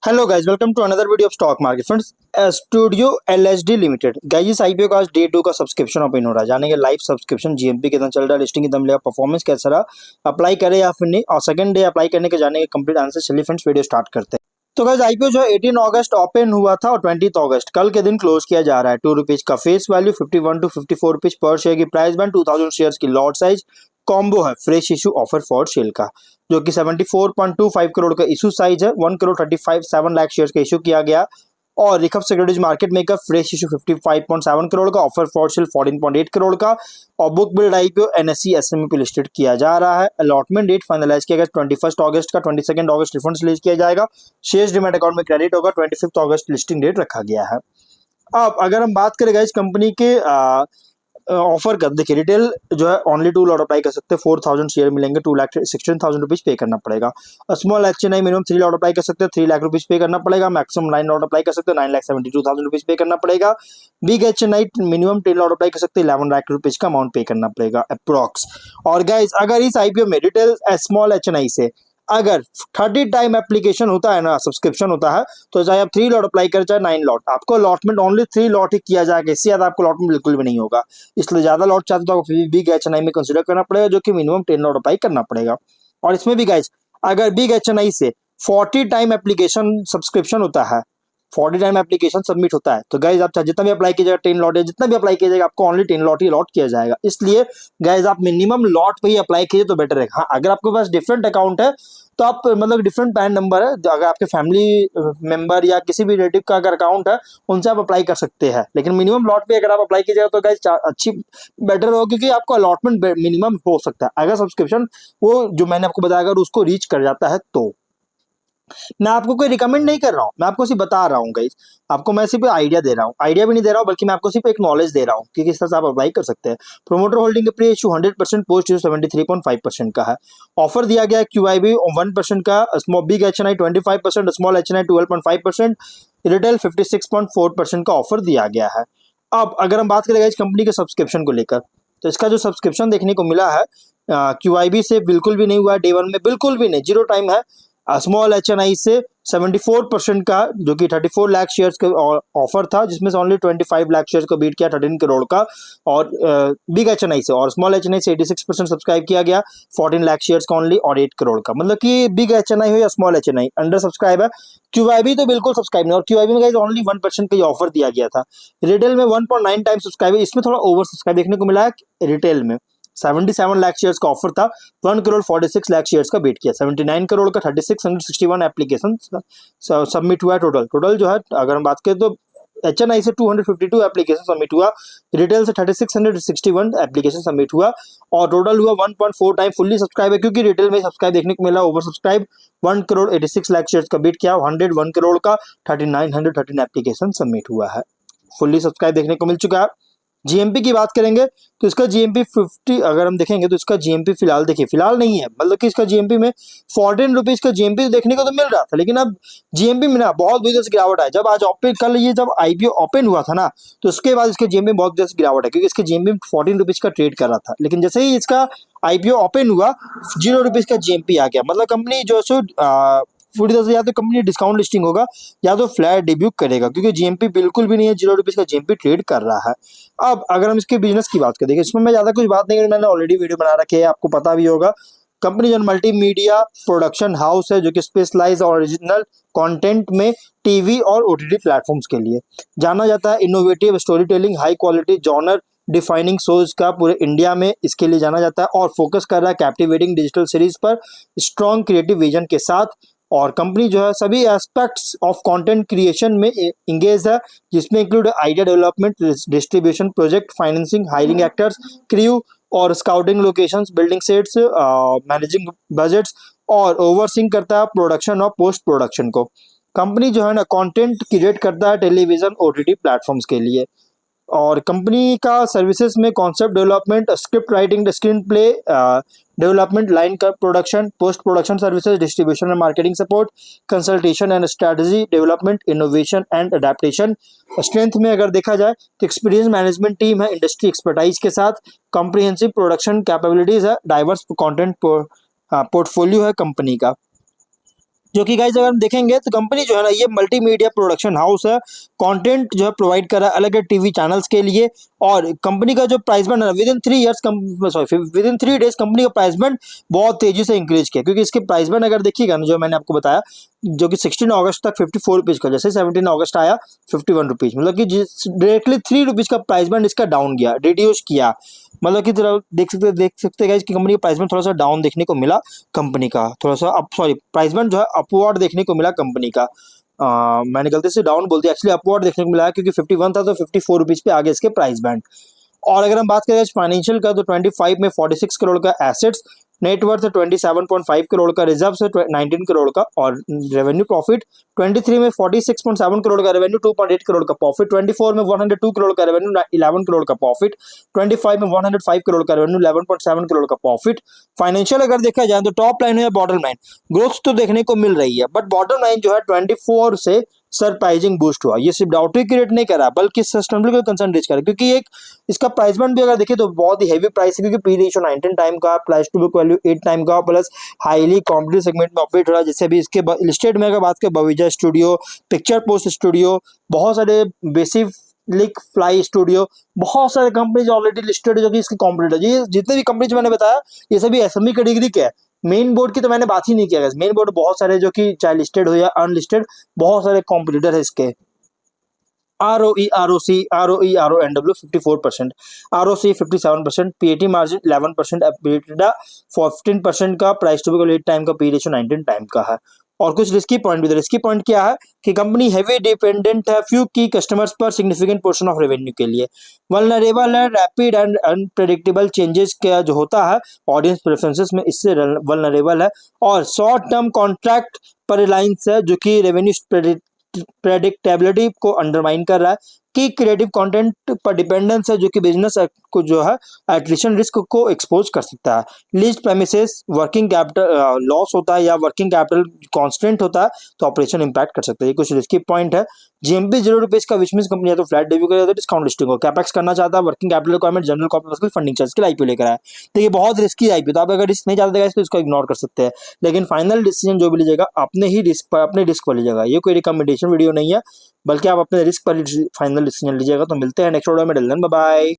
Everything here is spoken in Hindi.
Hello guys, welcome to another video of stock market friends. Studio LSD limited guys, इस आईपीओ का आज डे 2 का सब्सक्रिप्शन ओपन हो रहा है। जानेंगे लाइव सब्सक्रिप्शन जीएमपी कितना चल रहा है, लिस्टिंग कितना मिलेगा, परफॉर्मेंस कैसा रहा, अप्लाई करें या फिर नहीं, और सेकंड डे अप्लाई करने के जानेंगे कंप्लीट आंसर। चलिए फ्रेंड्स, वीडियो स्टार्ट करते हैं। तो गाइस, आईपीओ जो है 18 अगस्त ओपन हुआ था और 20 अगस्त कल के दिन क्लोज किया जा रहा है। ₹2 का face value, 51 to 54 rupees per share की प्राइस बैंड, 2000 शेयर्स की लॉट साइज, कॉम्बो है fresh issue offer for cell का, जो कि 74.25 करोड़ का इशू साइज है। 1,35,7 लाख शेयर्स का इशू किया गया। और रिकप securities market maker fresh issue 55.7 crore का, ऑफर फॉर सेल 14.8 करोड़ का, और book build IPO NSC SME पे लिस्टेड किया जा रहा है। अलॉटमेंट डेट फाइनलाइज किया गया 21 अगस्त का, 22 अगस्त रिफंड रिलीज किया जाएगा। शेयर्स डिमेट अकाउंट में क्रेडिट होगा। 25 अगस्त लिस्टिंग डेट रखा गया है। अब अगर हम बात करें इस कंपनी के ऑफर कर, देखिए रिटेल जो है ओनली 2 लॉट अप्लाई कर सकते हैं। 4000 शेयर मिलेंगे, 2,16,000 रुपीज पे करना पड़ेगा। Small HNI minimum 3 lot apply कर सकते हैं, 3 लाख रुपीज पे करना पड़ेगा। मैक्सिमम 9 लॉट अप्लाई कर सकते हैं, 9,72,000 रुपीज पे करना पड़ेगा। Big HNI minimum 10 lot apply कर सकते हैं, 11 लाख रुपीज का अमाउंट पे करना पड़ेगा अप्रोक्स। और गाइस, अगर इस आईपीओ में रिटेल स्मॉल एचएनआई से अगर 30 टाइम एप्लीकेशन होता है ना, सब्सक्रिप्शन होता है, तो चाहे आप 3 लॉट अप्लाई करें चाहे 9 लॉट, आपको अलॉटमेंट ओनली 3 लॉट ही किया जाएगा। इससे ज्यादा आपको अलॉटमेंट बिल्कुल भी नहीं होगा। इसलिए ज्यादा लॉट चाहते तो आपको बिग एचएनआई में कंसिडर करना पड़ेगा, जो कि मिनिमम 10 लॉट अप्लाई करना पड़ेगा। और इसमें भी गाइज, अगर बिग एचएनआई से 40 टाइम एप्लीकेशन सब्सक्रिप्शन होता है, 40 टाइम एप्लीकेशन सबमिट होता है, तो गाइज आप चाहे जितना भी अप्लाई कीजिएगा 10 लॉट, या जितना भी अप्लाई कीजिएगा आपको ओनली 10 लॉट ही अलॉट किया जाएगा। इसलिए गाइज आप मिनिमम लॉट पे ही अप्लाई कीजिए तो बेटर है। हाँ, अगर आपके पास डिफरेंट अकाउंट है तो आप मतलब डिफरेंट पैन नंबर है, अगर आपके फैमिली मेंबर या किसी भी रिलेटिव का अगर अकाउंट है, उनसे आप अप्लाई कर सकते हैं। लेकिन मिनिमम लॉट पे अगर आप अप्लाई कीजिएगा तो गाइज अच्छी बेटर हो, क्योंकि आपको अलॉटमेंट मिनिमम हो सकता है अगर सब्सक्रिप्शन वो जो मैंने आपको बताया अगर उसको रीच कर जाता है तो। मैं आपको कोई रिकमेंड नहीं कर रहा हूँ, मैं आपको सिर्फ बता रहा हूँ गाइज। आपको मैं सिर्फ आइडिया दे रहा हूँ, आइडिया भी नहीं दे रहा हूँ, बल्कि मैं आपको सिर्फ एक नॉलेज दे रहा हूँ कि किस तरह से आप अप्लाई कर सकते हैं। प्रोमोटर होल्डिंग का प्री इशू 100%, पोस्ट इशू 73.5% का है। ऑफर दिया गया है QIB 1% का, small big HNI 25%, small HNI 12.5%, retail 56.4% का ऑफर दिया गया है। अब अगर हम बात करें इस कंपनी के सब्सक्रिप्शन को लेकर, तो इसका जो सब्सक्रिप्शन देखने को मिला है QIB से बिल्कुल भी नहीं हुआ है, डे 1 में बिल्कुल भी नहीं, 0 टाइम है। स्मॉल एचएनआई से 74% का, जो कि 34 लाख शेयर्स का ऑफर था, जिसमें से ओनली 25 लाख शेयर्स को बीट किया 13 करोड़ का। और बिग एचएनआई से और स्मॉल एचएनआई से 86% सब्सक्राइब किया गया, 14 लाख शेयर्स का ओनली और 8 करोड़ का। मतलब कि बिग एचएनआई हो या स्मॉल एचएनआई अंडर सब्सक्राइब है। QIB तो बिल्कुल सब्सक्राइब नहीं, और QIB में गाइस ओनली 1% का ही ऑफर दिया गया था। रिटेल में 1.9 टाइम सब्सक्राइब है, इसमें थोड़ा ओवर सब्सक्राइब देखने को मिला है। रिटेल में 77 लाख शेयर्स का ऑफर था, 1,46 लाख शेयर्स का बीट किया, 79 करोड़ का, 3661 एप्लीकेशन सबमिट हुआ। टोटल जो है अगर हम बात करें तो एचएनआई से 252 एप्लीकेशन सबमिट हुआ, रिटेल से 3661 एप्लीकेशन सबमिट हुआ, और टोटल हुआ 1.4 टाइम फुल्ली सब्सक्राइब है, क्योंकि रिटेल में सब्सक्राइब देखने को मिला ओवर सब्सक्राइब। 1,86 लाख शेयर्स का बीट किया, 101 करोड़ का, 3913 एप्लीकेशन सबमिट हुआ है, फुल्ली सब्सक्राइब देखने को मिल चुका है। जीएमपी की बात करेंगे तो इसका जीएमपी 50 अगर हम देखेंगे तो इसका जीएमपी फिलहाल देखिए फिलहाल नहीं है, मतलब कि इसका जीएमपी में 14 रुपीज का जीएमपी देखने को तो मिल रहा था, लेकिन अब जीएमपी में ना बहुत बुरी तरह से गिरावट है। जब आज ओपन कल ये जब आईपीओ ओपन हुआ था ना, तो उसके बाद इसके जीएमपी में बहुत देर से गिरावट है, क्योंकि इसके जीएमपी 14 रुपीज का ट्रेड कर रहा था, लेकिन जैसे ही इसका आईपीओ ओपन हुआ 0 रुपीज का जीएमपी आ गया। मतलब कंपनी जो है पूरी तरह से या तो कंपनी डिस्काउंट लिस्टिंग होगा या तो फ्लैट डिब्यू करेगा, क्योंकि जीएमपी बिल्कुल भी नहीं है, 0 रुपीज का जीएमपी ट्रेड कर रहा है। अब अगर हम इसके बिजनेस की बात करें, इसमें मैं ज्यादा कुछ बात नहीं करूँ, मैंने ऑलरेडी वीडियो बना रखी है, आपको पता भी होगा। कंपनी जो मल्टीमीडिया प्रोडक्शन हाउस है, जो कि स्पेशलाइज और ओरिजिनल कंटेंट में टीवी और ओटीटी प्लेटफॉर्म्स के लिए जाना जाता है। Innovative story telling, high quality genre defining shows का पूरे इंडिया में इसके लिए जाना जाता है, और फोकस कर रहा है कैप्टिवेटिंग डिजिटल सीरीज पर स्ट्रॉन्ग क्रिएटिव विजन के साथ। और कंपनी जो है सभी एस्पेक्ट्स ऑफ कंटेंट क्रिएशन में इंगेज है, जिसमें include idea development, distribution, project financing, hiring actors, crew और scouting locations, building sets, managing budgets, और ओवरसीइंग करता है प्रोडक्शन और पोस्ट प्रोडक्शन को। कंपनी जो है ना कंटेंट क्रिएट करता है टेलीविजन ओटीटी प्लेटफॉर्म्स के लिए। और कंपनी का सर्विसेज में concept development, script writing, screenplay development, line का production, post production services, distribution and marketing support, consultation and strategy development, innovation and adaptation. Strength में अगर देखा जाए तो एक्सपीरियंस मैनेजमेंट टीम है इंडस्ट्री एक्सपर्टाइज के साथ, कॉम्प्रिहेंसिव प्रोडक्शन कैपेबिलिटीज है, डाइवर्स कंटेंट पोर्टफोलियो है कंपनी का। जो कि गाइस अगर हम देखेंगे तो कंपनी जो है ना ये मल्टीमीडिया प्रोडक्शन हाउस है, कंटेंट जो है प्रोवाइड कर रहा है अलग अलग टीवी चैनल्स के लिए। और कंपनी का जो प्राइस बैंड है with in 3 years sorry with in 3 days company का प्राइस बैंड बहुत तेजी से इंक्रीज किया, क्योंकि इसके प्राइस बैंड अगर देखिएगा ना जो मैंने आपको बताया, जो कि 16 अगस्त तक 54 रुपीज का, जैसे 17 अगस्त आया 51 रुपीज, मतलब कि डायरेक्टली 3 रुपीज का प्राइस बैंड इसका डाउन गया, रिड्यूस किया। मतलब कि देख सकते हैं कि कंपनी का प्राइस बैंड थोड़ा सा डाउन देखने को मिला, कंपनी का थोड़ा सा अप सॉरी प्राइस बैंड जो है अपवर्ड देखने को मिला कंपनी का। मैंने गलती से डाउन बोल दिया, एक्चुअली अपवर्ड देखने को मिला है, क्योंकि 51 था तो 54 रुपीज पे आगे इसके प्राइस बैंड। और अगर हम बात करें फाइनेंशियल का तो 25 में 46 करोड़ का एसेट्स, नेटवर्थ 27.5 करोड़ का, रिजर्व है 19 करोड़ का, और रेवेन्यू प्रॉफिट 23 में 46.7 करोड़ का रेवेन्यू, 2.8 करोड़ का प्रॉफिट, 24 में 102 करोड़ का रेवेन्यू, 11 करोड़ का प्रॉफिट, 25 में 105 करोड़ का रेवेन्यू, 11.7 करोड़ का प्रॉफिट। फाइनेंशियल अगर देखा जाए तो टॉप लाइन है बॉटम लाइन ग्रोथ तो देखने को मिल रही है, बट बॉटम लाइन जो है 24 से सरप्राइजिंग बूस्ट हुआ। ये सिर्फ डाउट ही क्रिएट नहीं करा बल्कि सस्टेनेबल कंसर्न रीच करा, क्योंकि एक इसका प्राइस बैंड भी अगर देखिए तो बहुत ही हेवी प्राइस है, क्योंकि पी रेशियो 19 टाइम का, price to book value 8 time का, प्लस हाईली कॉम्पिटिटिव सेगमेंट में ऑपरेट हो रहा है। जैसे भी इसके लिस्टेड में अगर बात करें बवीजा स्टूडियो, पिक्चर पोस्ट स्टूडियो, बहुत सारे बेसिक लिक फ्लाई स्टूडियो, बहुत सारे कंपनीज ऑलरेडी लिस्टेड जो कि इसके कॉम्पिटिटर, ये जितने भी कंपनीज मैंने बताया ये सभी एसएमई कैटेगरी के है। मेन बोर्ड की तो मैंने बात ही नहीं किया, मेन बोर्ड बहुत सारे जो कि चाहे लिस्टेड हो या अनलिस्टेड, बहुत सारे कॉम्पिटिटर है इसके। ROE, ROC, ROE, RONW 54%, ROC 57%, PAT margin 11%, EBITDA 14% का, प्राइस टू बुक 8 टाइम का, पी रेशियो 19 टाइम का है। और कुछ रिस्की पॉइंट भी, रिस्की पॉइंट क्या है कि कंपनी हैवी डिपेंडेंट है फ्यू की कस्टमर्स पर सिग्निफिकेंट पोर्शन ऑफ रेवेन्यू के लिए, वल्नरेबल है रैपिड एंड अनप्रेडिक्टेबल चेंजेस का जो होता है ऑडियंस प्रेफरेंसेस में, इससे वल्नरेबल है, और शॉर्ट टर्म कॉन्ट्रैक्ट पर रिलायंस है जो कि रेवेन्यू प्रेडिक्टेबिलिटी को अंडरमाइन कर रहा है, कि क्रिएटिव कंटेंट पर डिपेंडेंस है जो कि बिजनेस को जो है एट्रिशन रिस्क को एक्सपोज कर सकता है। Lease premises working capital loss होता है या वर्किंग कैपिटल कांस्टेंट होता है तो ऑपरेशन इंपैक्ट कर सकता है। ये कुछ रिस्की पॉइंट है। जीएमपी 0 रुपीज का, विच मींस कंपनी या तो फ्लैट डेब्यू करे या तो डिस्काउंट लिस्टिंग हो, कैपेक्स करना चाहता है, working capital requirement, general corporate funding charge के लिए आईपीओ लेकर आया। तो ये बहुत रिस्की आईपीओ, तो आप अगर रिस्क नहीं चाहते तो इसको इग्नोर कर सकते हैं, लेकिन फाइनल डिसीजन जो भी लीजिएगा अपने ही रिस्क पर, अपने रिस्क पर लीजिएगा। ये कोई रिकमेंडेशन वीडियो नहीं है, बल्कि आप अपने रिस्क पर फाइनल डिसीजन लीजिएगा। तो मिलते हैं नेक्स्ट वीडियो में, बाय बाय।